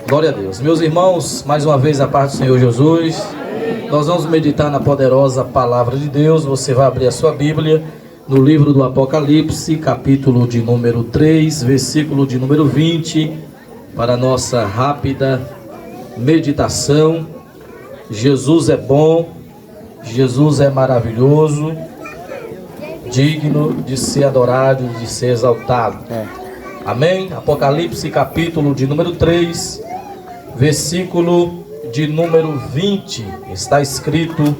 Glória a Deus. Meus irmãos, mais uma vez a paz do Senhor Jesus. Nós vamos meditar na poderosa palavra de Deus. Você vai abrir a sua Bíblia no livro do Apocalipse, capítulo de número 3, versículo de número 20, para a nossa rápida meditação. Jesus é bom, Jesus é maravilhoso, digno de ser adorado, de ser exaltado. Amém? Apocalipse, capítulo de número 3, versículo de número 20, está escrito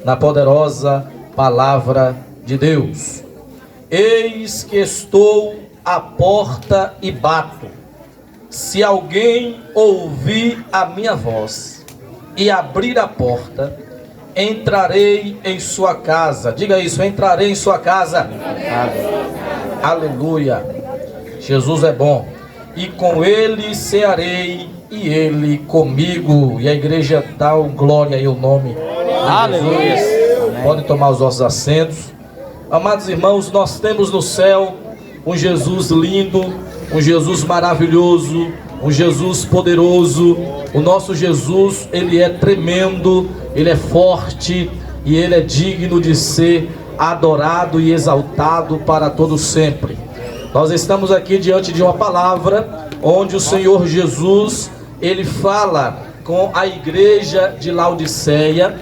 na poderosa palavra de Deus: Eis que estou à porta e bato. Se alguém ouvir a minha voz e abrir a porta, entrarei em sua casa. Diga isso: entrarei em sua casa. Aleluia. Jesus é bom. E com ele cearei, e ele comigo. E a igreja dá glória e o nome. Aleluia. Podem tomar os vossos assentos. Amados irmãos, nós temos no céu um Jesus lindo, um Jesus maravilhoso, um Jesus poderoso. O nosso Jesus, ele é tremendo, ele é forte e ele é digno de ser adorado e exaltado para todo sempre. Nós estamos aqui diante de uma palavra onde o Senhor Jesus, ele fala com a igreja de Laodiceia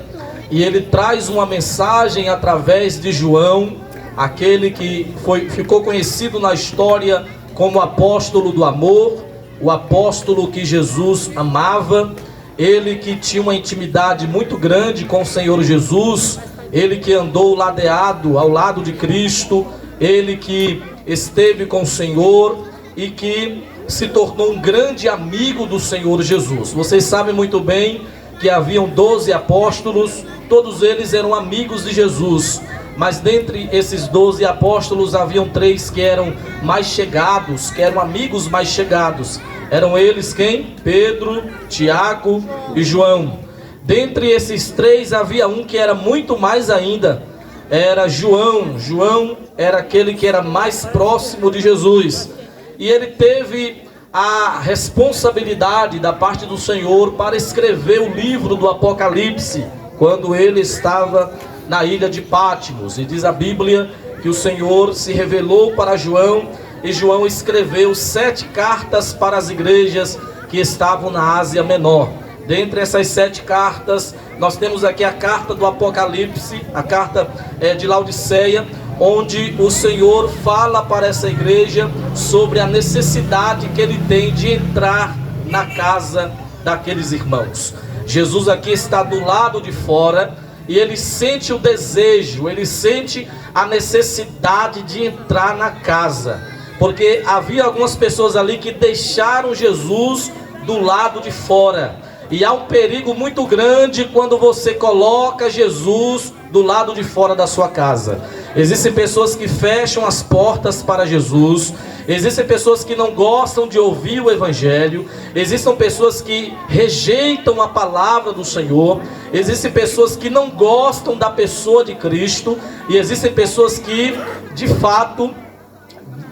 e ele traz uma mensagem através de João, aquele que ficou conhecido na história como apóstolo do amor, o apóstolo que Jesus amava, ele que tinha uma intimidade muito grande com o Senhor Jesus, ele que andou ladeado ao lado de Cristo, ele que esteve com o Senhor e que se tornou um grande amigo do Senhor Jesus. Vocês sabem muito bem que haviam 12 apóstolos, todos eles eram amigos de Jesus, mas dentre esses 12 apóstolos haviam 3 que eram mais chegados, que eram amigos mais chegados. Eram eles quem? Pedro, Tiago e João. Dentre esses 3 havia um que era muito mais ainda, era João. João era aquele que era mais próximo de Jesus. E ele teve a responsabilidade da parte do Senhor para escrever o livro do Apocalipse, quando ele estava na ilha de Patmos. E diz a Bíblia que o Senhor se revelou para João, e João escreveu 7 cartas para as igrejas que estavam na Ásia Menor. Dentre essas 7 cartas, nós temos aqui a carta do Apocalipse, a carta de Laodiceia, onde o Senhor fala para essa igreja sobre a necessidade que ele tem de entrar na casa daqueles irmãos. Jesus aqui está do lado de fora e ele sente o desejo, ele sente a necessidade de entrar na casa, porque havia algumas pessoas ali que deixaram Jesus do lado de fora. E há um perigo muito grande quando você coloca Jesus do lado de fora da sua casa. Existem pessoas que fecham as portas para Jesus. Existem pessoas que não gostam de ouvir o Evangelho. Existem pessoas que rejeitam a palavra do Senhor. Existem pessoas que não gostam da pessoa de Cristo. E existem pessoas que, de fato,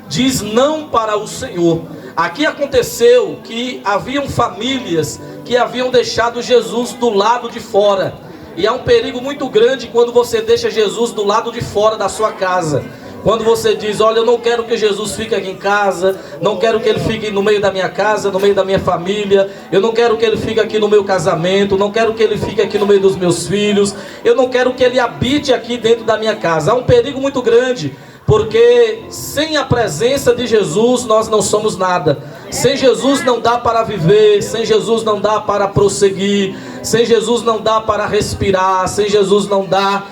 diz não para o Senhor. Aqui aconteceu que haviam famílias que haviam deixado Jesus do lado de fora. E há um perigo muito grande quando você deixa Jesus do lado de fora da sua casa. Quando você diz: olha, eu não quero que Jesus fique aqui em casa, não quero que ele fique no meio da minha casa, no meio da minha família, eu não quero que ele fique aqui no meu casamento, não quero que ele fique aqui no meio dos meus filhos, eu não quero que ele habite aqui dentro da minha casa. Há um perigo muito grande, porque sem a presença de Jesus nós não somos nada. Sem Jesus não dá para viver, sem Jesus não dá para prosseguir, sem Jesus não dá para respirar, sem Jesus não dá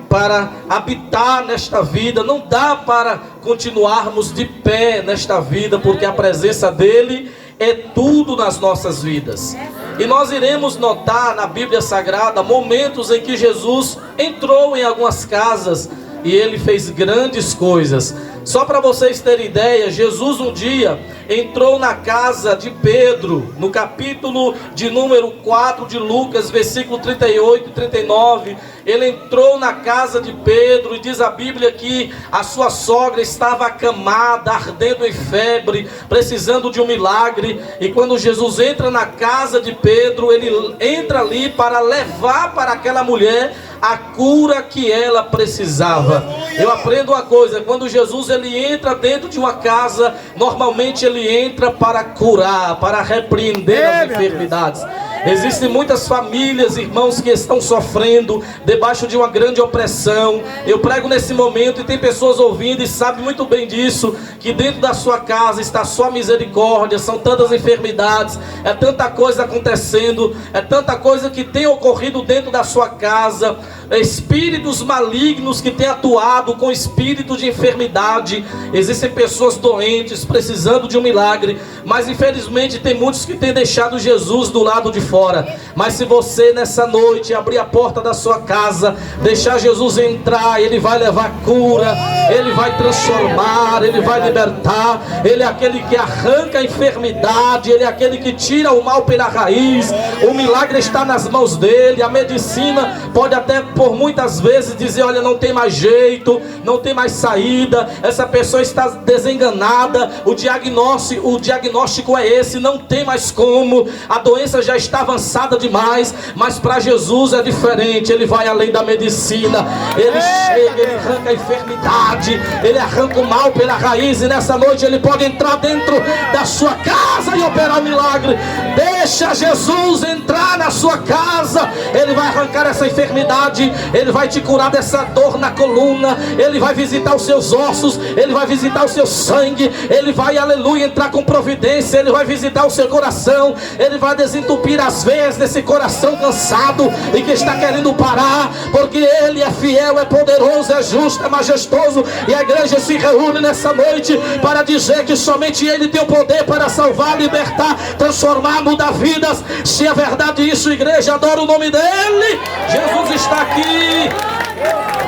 para habitar nesta vida, não dá para continuarmos de pé nesta vida, porque a presença dele é tudo nas nossas vidas. E nós iremos notar na Bíblia Sagrada momentos em que Jesus entrou em algumas casas e ele fez grandes coisas. Só para vocês terem ideia, Jesus um dia entrou na casa de Pedro, no capítulo de número 4 de Lucas, versículo 38 e 39. Ele entrou na casa de Pedro e diz a Bíblia que a sua sogra estava acamada, ardendo em febre, precisando de um milagre. E quando Jesus entra na casa de Pedro, ele entra ali para levar para aquela mulher a cura que ela precisava. Eu aprendo uma coisa: quando Jesus ele entra dentro de uma casa, normalmente ele entra para curar, para repreender as enfermidades. Existem muitas famílias, irmãos, que estão sofrendo debaixo de uma grande opressão. Eu prego nesse momento e tem pessoas ouvindo e sabem muito bem disso, que dentro da sua casa está só misericórdia. São tantas enfermidades, é tanta coisa acontecendo, é tanta coisa que tem ocorrido dentro da sua casa. Espíritos malignos que têm atuado com espírito de enfermidade. Existem pessoas doentes, precisando de um milagre, mas infelizmente tem muitos que têm deixado Jesus do lado de fora. Mas se você nessa noite abrir a porta da sua casa, deixar Jesus entrar, Ele vai levar cura, Ele vai transformar, Ele vai libertar. Ele é aquele que arranca a enfermidade, Ele é aquele que tira o mal pela raiz. O milagre está nas mãos dEle. A medicina pode até por muitas vezes dizer: olha, não tem mais jeito, não tem mais saída, essa pessoa está desenganada, o diagnóstico é esse, não tem mais como, a doença já está avançada demais. Mas para Jesus é diferente. Ele vai além da medicina, Ele chega, Ele arranca a enfermidade, Ele arranca o mal pela raiz. E nessa noite Ele pode entrar dentro da sua casa e operar um milagre. Deixa Jesus entrar na sua casa, Ele vai arrancar essa enfermidade, Ele vai te curar dessa dor na coluna, Ele vai visitar os seus ossos, Ele vai visitar o seu sangue, Ele vai, aleluia, entrar com providência, Ele vai visitar o seu coração, Ele vai desentupir as veias desse coração cansado e que está querendo parar, porque Ele é fiel, é poderoso, é justo, é majestoso. E a igreja se reúne nessa noite para dizer que somente Ele tem o poder para salvar, libertar, transformar, mudar vidas. Se é verdade isso, igreja, adora o nome dEle. Jesus está aqui.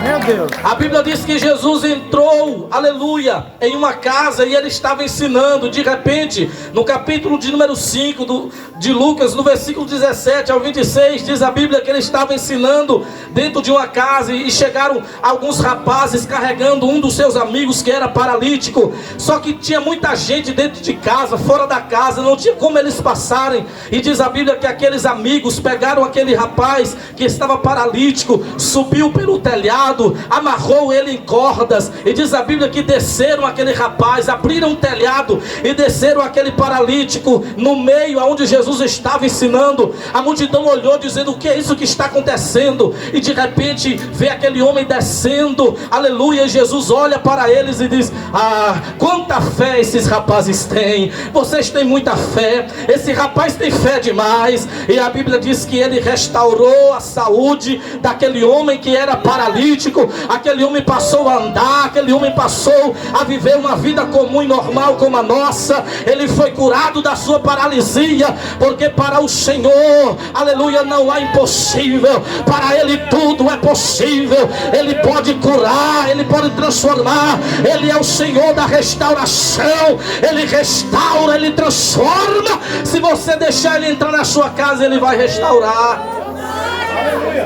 Meu Deus. A Bíblia diz que Jesus entrou, aleluia, em uma casa e Ele estava ensinando. De repente, no capítulo de número 5 de Lucas, no versículo 17 ao 26, diz a Bíblia que Ele estava ensinando dentro de uma casa e chegaram alguns rapazes carregando um dos seus amigos que era paralítico. Só que tinha muita gente dentro de casa, fora da casa, não tinha como eles passarem. E diz a Bíblia que aqueles amigos pegaram aquele rapaz que estava paralítico, subiu pelo telhado, amarrou ele em cordas. E diz a Bíblia que desceram aquele rapaz, abriram o telhado e desceram aquele paralítico no meio aonde Jesus estava ensinando. A multidão olhou dizendo: o que é isso que está acontecendo? E de repente vê aquele homem descendo, aleluia. Jesus olha para eles e diz: ah, quanta fé esses rapazes têm. Vocês têm muita fé, esse rapaz tem fé demais. E a Bíblia diz que ele restaurou a saúde daquele homem que era paralítico. Aquele homem passou a andar, aquele homem passou a viver uma vida comum e normal como a nossa. Ele foi curado da sua paralisia, porque para o Senhor, aleluia, não há impossível. Para Ele tudo é possível. Ele pode curar, Ele pode transformar. Ele é o Senhor da restauração. Ele restaura, Ele transforma. Se você deixar Ele entrar na sua casa, Ele vai restaurar.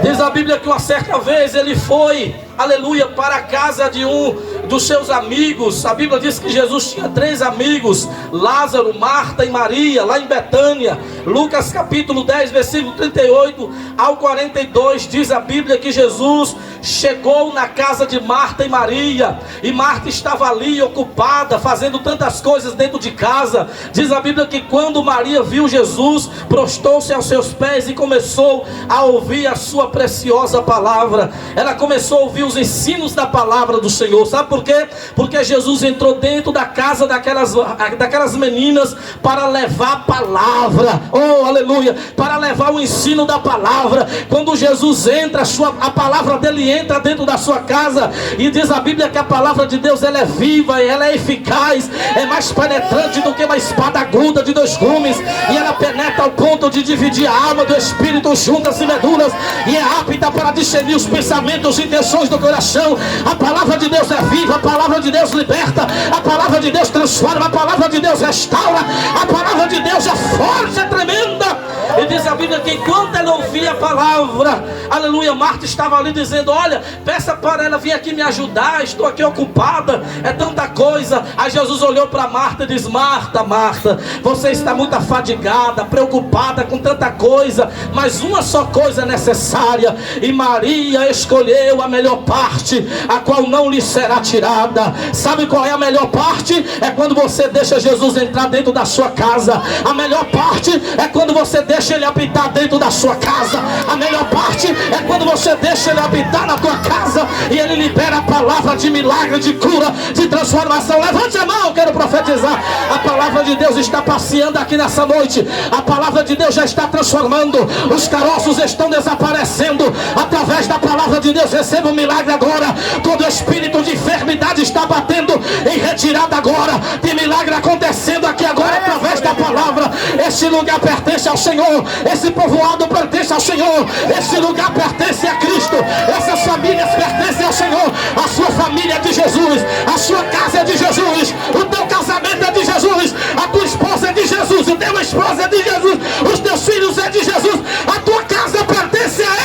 Diz a Bíblia que uma certa vez ele foi, aleluia, para a casa de um dos seus amigos. A Bíblia diz que Jesus tinha 3 amigos: Lázaro, Marta e Maria, lá em Betânia. Lucas capítulo 10, versículo 38 ao 42, diz a Bíblia que Jesus chegou na casa de Marta e Maria, e Marta estava ali ocupada, fazendo tantas coisas dentro de casa. Diz a Bíblia que quando Maria viu Jesus, prostou-se aos seus pés e começou a ouvir a sua preciosa palavra. Ela começou a ouvir os ensinos da palavra do Senhor. Sabe por quê? Porque Jesus entrou dentro da casa daquelas meninas para levar a palavra. Oh, aleluia! Para levar o ensino da palavra. Quando Jesus entra, a palavra dele entra dentro da sua casa. E diz a Bíblia que a palavra de Deus, ela é viva, ela é eficaz, é mais penetrante do que uma espada aguda de 2 gumes, e ela penetra ao ponto de dividir a alma do espírito, juntas e medulas, e é apta para discernir os pensamentos e intenções do coração. A palavra de Deus é viva, viva, a palavra de Deus liberta, a palavra de Deus transforma, a palavra de Deus restaura, a palavra de Deus é forte, é tremenda. E diz a Bíblia que enquanto ela ouvia a palavra, aleluia, Marta estava ali dizendo: olha, peça para ela vir aqui me ajudar, estou aqui ocupada, é tanta coisa. Aí Jesus olhou para Marta e disse: Marta, Marta, você está muito afadigada, preocupada com tanta coisa, mas uma só coisa é necessária, e Maria escolheu a melhor parte, a qual não lhe será tirada. Sabe qual é a melhor parte? É quando você deixa Jesus entrar dentro da sua casa. A melhor parte é quando você deixa Ele habitar dentro da sua casa. A melhor parte é quando você deixa Ele habitar na tua casa e Ele libera a palavra de milagre, de cura, de transformação. Levante a mão, quero profetizar. A palavra de Deus está passeando aqui nessa noite. A palavra de Deus já está transformando. Os caroços estão desaparecendo através da palavra de Deus. Receba um milagre agora. Todo espírito de enfermidade está batendo em retirada agora. Tem milagre acontecendo aqui agora através da palavra. Esse lugar pertence ao Senhor. Esse povoado pertence ao Senhor. Esse lugar pertence a Cristo. Essas famílias pertencem ao Senhor. A sua família é de Jesus. A sua casa é de Jesus. O teu casamento é de Jesus. A tua esposa é de Jesus. O teu esposo é de Jesus. Os teus filhos é de Jesus. A tua casa pertence a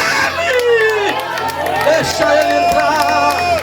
Ele. Deixa Ele entrar.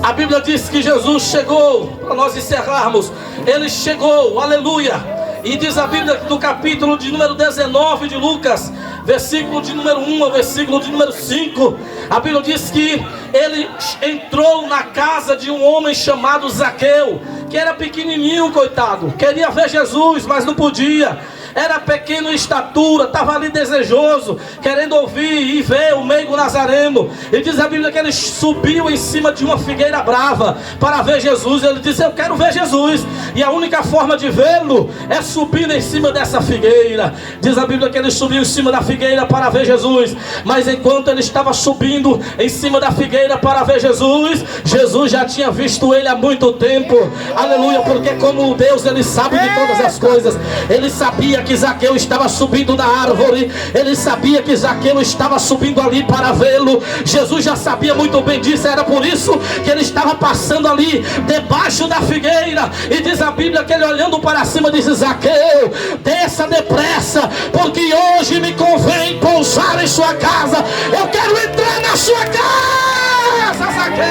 A Bíblia diz que Jesus chegou, para nós encerrarmos, Ele chegou, aleluia. E diz a Bíblia no capítulo de número 19 de Lucas, versículo de número 1 ao versículo de número 5, a Bíblia diz que Ele entrou na casa de um homem chamado Zaqueu, que era pequenininho, coitado, queria ver Jesus, mas não podia. Era pequeno em estatura, estava ali desejoso, querendo ouvir e ver o meigo Nazareno. E diz a Bíblia que ele subiu em cima de uma figueira brava para ver Jesus. Ele disse: eu quero ver Jesus, e a única forma de vê-lo é subir em cima dessa figueira. Diz a Bíblia que ele subiu em cima da figueira para ver Jesus. Mas enquanto ele estava subindo em cima da figueira para ver Jesus, Jesus já tinha visto ele há muito tempo. Aleluia, porque como Deus, Ele sabe de todas as coisas. Ele sabia que Zaqueu estava subindo da árvore. Ele sabia que Zaqueu estava subindo ali para vê-lo. Jesus já sabia muito bem disso. Era por isso que ele estava passando ali debaixo da figueira. E diz a Bíblia que ele, olhando para cima, disse: Zaqueu, desça depressa, porque hoje me convém pousar em sua casa. Eu quero entrar na sua casa, Zaqueu.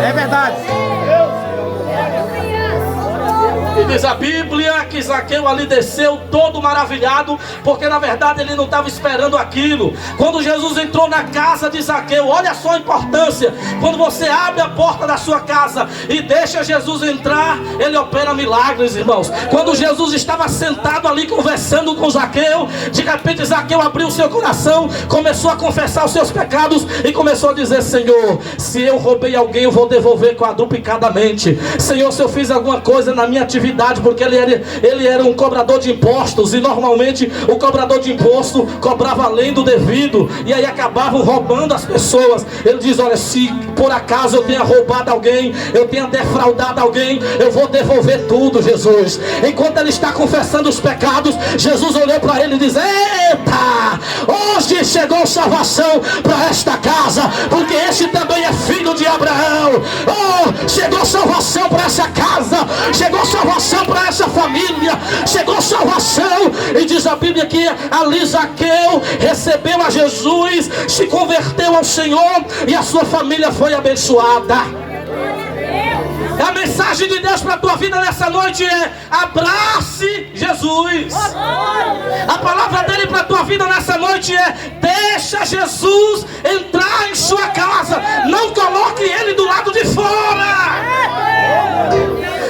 É verdade. E diz a Bíblia que Zaqueu ali desceu todo maravilhado, porque na verdade ele não estava esperando aquilo. Quando Jesus entrou na casa de Zaqueu, olha só a importância. Quando você abre a porta da sua casa e deixa Jesus entrar, Ele opera milagres, irmãos. Quando Jesus estava sentado ali conversando com Zaqueu, de repente Zaqueu abriu o seu coração, começou a confessar os seus pecados e começou a dizer: Senhor, se eu roubei alguém, eu vou devolver quadruplicadamente. Senhor, se eu fiz alguma coisa na minha atividade, porque ele era um cobrador de impostos, e normalmente o cobrador de imposto cobrava além do devido, e aí acabavam roubando as pessoas. Ele diz: olha, se por acaso eu tenha roubado alguém, eu tenha defraudado alguém, eu vou devolver tudo, Jesus. Enquanto ele está confessando os pecados, Jesus olhou para ele e diz: eita, hoje chegou salvação para esta casa, porque este também é filho de Abraão. Oh, chegou salvação para essa casa, chegou salvação para essa família, chegou salvação. E diz a Bíblia que ali Zaqueu recebeu a Jesus, se converteu ao Senhor, e a sua família foi abençoada. A mensagem de Deus para a tua vida nessa noite é: abrace Jesus. A palavra dele para a tua vida nessa noite é: deixa Jesus entrar em sua casa. Não coloque ele do lado de fora.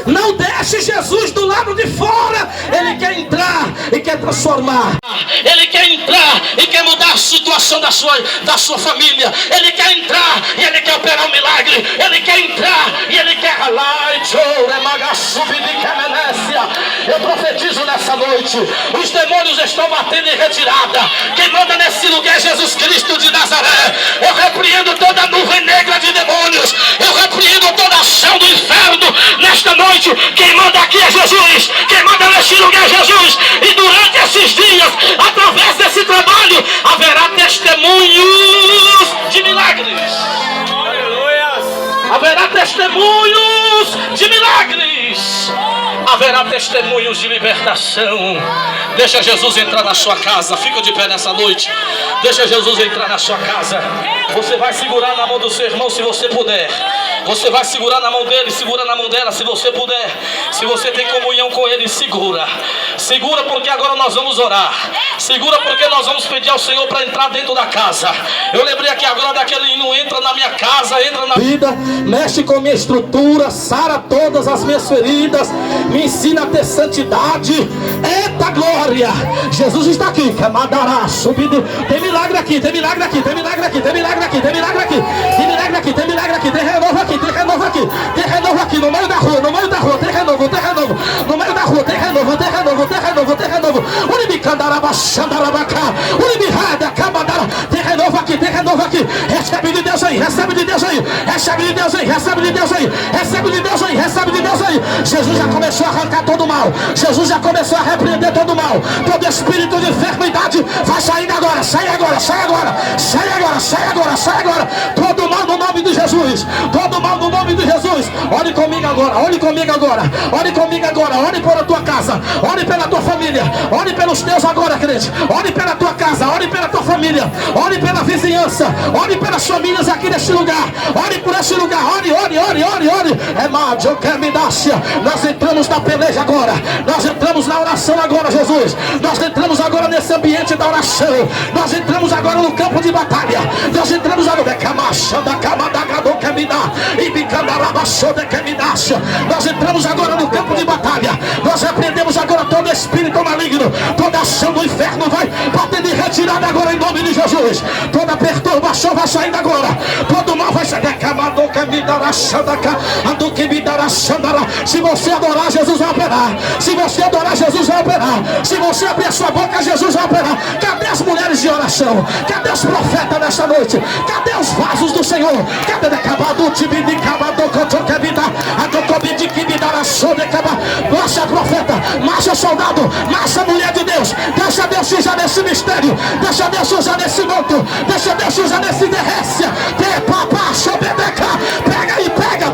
Não deixe Jesus do lado de fora. Ele quer entrar e quer transformar. Ele quer entrar e quer mudar a situação da sua família. Ele quer entrar e ele quer operar um milagre. Ele quer entrar e ele quer ralar. Eu profetizo nessa noite: os demônios estão batendo em retirada. Quem manda nesse lugar é Jesus Cristo de Nazaré. Eu repreendo toda nuvem negra de demônios. Eu repreendo toda ação do inferno nesta noite. noite, quem manda aqui é Jesus, quem manda neste lugar é Jesus. E durante esses dias, através desse trabalho, haverá testemunhos de milagres. Haverá testemunhos de milagres. Haverá testemunhos de libertação. Deixa Jesus entrar na sua casa. Fica de pé nessa noite. Deixa Jesus entrar na sua casa. Você vai segurar na mão do seu irmão se você puder. Você vai segurar na mão dele, segura na mão dela se você puder. Se você tem comunhão com ele, segura. Segura porque agora nós vamos orar. Segura porque nós vamos pedir ao Senhor para entrar dentro da casa. Eu lembrei aqui agora daquele hino: entra na minha casa, entra na vida, mexe com minha estrutura, sara todas as minhas feridas, me ensina a ter santidade. Eita glória! Jesus está aqui. Camadará, subindo. Tem milagre aqui, tem milagre aqui, tem milagre aqui, tem milagre aqui, tem milagre aqui, tem milagre aqui, tem milagre aqui, tem renovo aqui, tem renovo aqui, tem renovo aqui, no meio da rua, no meio da rua, tem renovo, tem renovo, no meio da rua, tem renovo, tem renovo, tem renovo, tem renovo. Tem renovo aqui, tem renovo aqui. Recebe de Deus aí, recebe de Deus aí, recebe de Deus aí, recebe de Deus aí, recebe de Deus aí, recebe de Deus aí. Jesus já começou a arrancar todo o mal. Jesus já começou a repreender todo o mal. Todo espírito de enfermidade vai saindo agora, sai agora, sai agora, sai agora, sai agora, sai agora. Todo mal no nome de Jesus, todo mal no nome de Jesus. Ore comigo agora, ore comigo agora, ore comigo agora, ore pela tua casa, ore pela tua família, ore pelos teus agora, crente. Ore pela tua casa, ore pela tua família, ore pela vizinhança, ore pelas famílias aqui neste lugar, ore por este lugar, ore, ore, ore, ore, ore. É mais, eu quero me dar. Nós entramos na peleja agora, nós entramos na oração agora, Jesus. Nós entramos agora nesse ambiente da oração, nós entramos agora no campo de batalha, nós entramos agora. Nós entramos agora no campo de batalha, nós repreendemos agora todo espírito maligno, toda ação do inferno vai bater de retirada agora em nome de Jesus. Toda perturbação vai saindo agora, todo mal vai sair. Se você adorar, Jesus vai operar. Se você adorar, Jesus vai operar. Se você abrir a sua boca, Jesus vai operar. Cadê as mulheres de oração? Cadê os profetas nessa noite? Cadê os vasos do Senhor? Cadê marcha profeta, marcha soldado, marcha mulher de Deus. Deixa Deus te usar nesse mistério, deixa Deus te usar nesse manto, deixa Deus te usar nesse derrência. Pega aí, pega,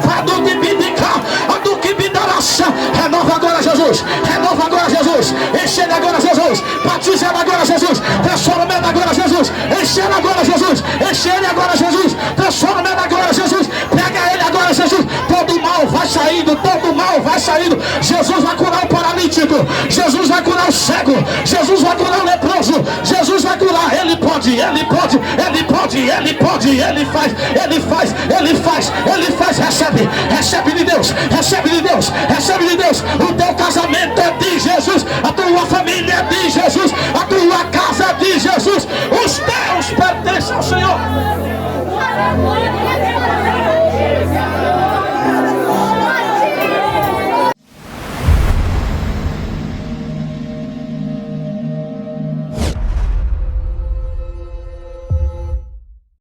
renova agora, Jesus, renova agora, Jesus, enche ele agora, Jesus, batiza ele agora, Jesus, transforma ele agora, Jesus, enche ele agora, Jesus, enche ele agora, Jesus, transforma ele agora, Jesus, pega ele agora, Jesus. Todo mal vai saindo, todo mal vai saindo. Jesus vai curar o paralítico, Jesus vai curar o cego, Jesus vai curar o leproso, Jesus vai curar. Ele pode, ele pode, ele pode, ele pode, ele faz, ele faz, ele faz, ele faz. Recebe, recebe de Deus, recebe de Deus, recebe de Deus. O teu casamento é de Jesus.